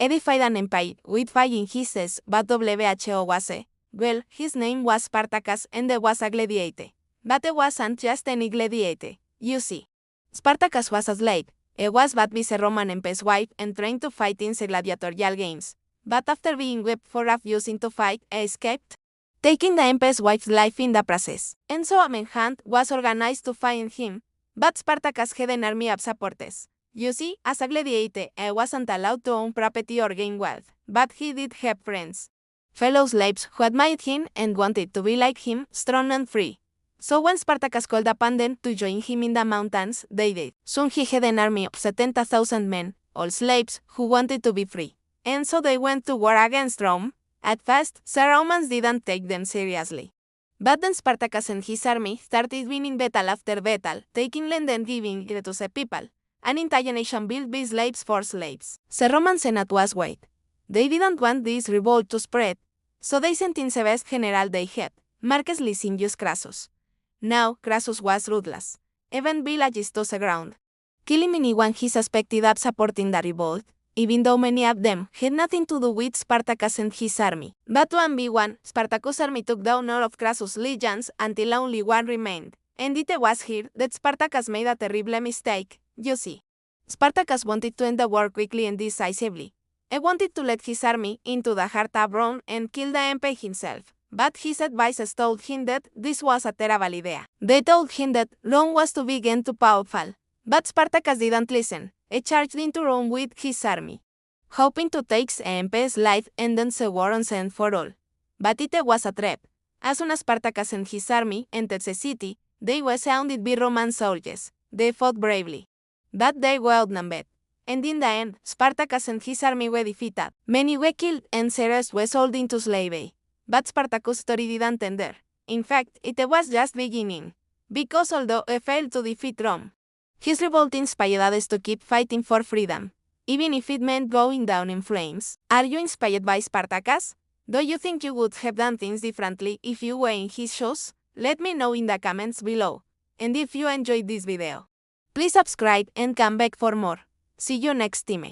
Defied an empire with fire in his chest, but who was a? Well, his name was Spartacus and he was a gladiator. But he wasn't just any gladiator, you see. Spartacus was a slave. He was but by a Roman emperor's wife and trained to fight in the gladiatorial games. But after being whipped for refusing to fight, he escaped, taking the emperor's wife's life in the process. And so a manhunt was organized to find him, but Spartacus had an army of supporters. You see, as a gladiator, he wasn't allowed to own property or gain wealth, but he did have friends, fellow slaves who admired him and wanted to be like him, strong and free. So when Spartacus called upon them to join him in the mountains, they did. Soon he had an army of 70,000 men, all slaves, who wanted to be free. And so they went to war against Rome. At first, the Romans didn't take them seriously. But then Spartacus and his army started winning battle after battle, taking land and giving it to the people. An entire nation built by slaves for slaves. The Roman Senate was weak. They didn't want this revolt to spread, so they sent in the best general they had, Marcus Licinius Crassus. Now, Crassus was ruthless, even villages to the ground, killing anyone he suspected of supporting the revolt, even though many of them had nothing to do with Spartacus and his army. But 1v1, Spartacus' army took down all of Crassus' legions until only one remained. And it was here that Spartacus made a terrible mistake, you see. Spartacus wanted to end the war quickly and decisively. He wanted to lead his army into the heart of Rome and kill the emperor himself. But his advisors told him that this was a terrible idea. They told him that Rome was too big and too powerful. But Spartacus didn't listen. He charged into Rome with his army, hoping to take the emperor's life and end the war once and for all. But it was a trap. As soon as Spartacus and his army entered the city, they were surrounded by Roman soldiers. They fought bravely, but they were outnumbered. And in the end, Spartacus and his army were defeated. Many were killed and others were sold into slavery. But Spartacus' story didn't end there. In fact, it was just beginning. Because although he failed to defeat Rome, his revolt inspired others to keep fighting for freedom, even if it meant going down in flames. Are you inspired by Spartacus? Do you think you would have done things differently if you were in his shoes? Let me know in the comments below. And if you enjoyed this video, please subscribe and come back for more. See you next time.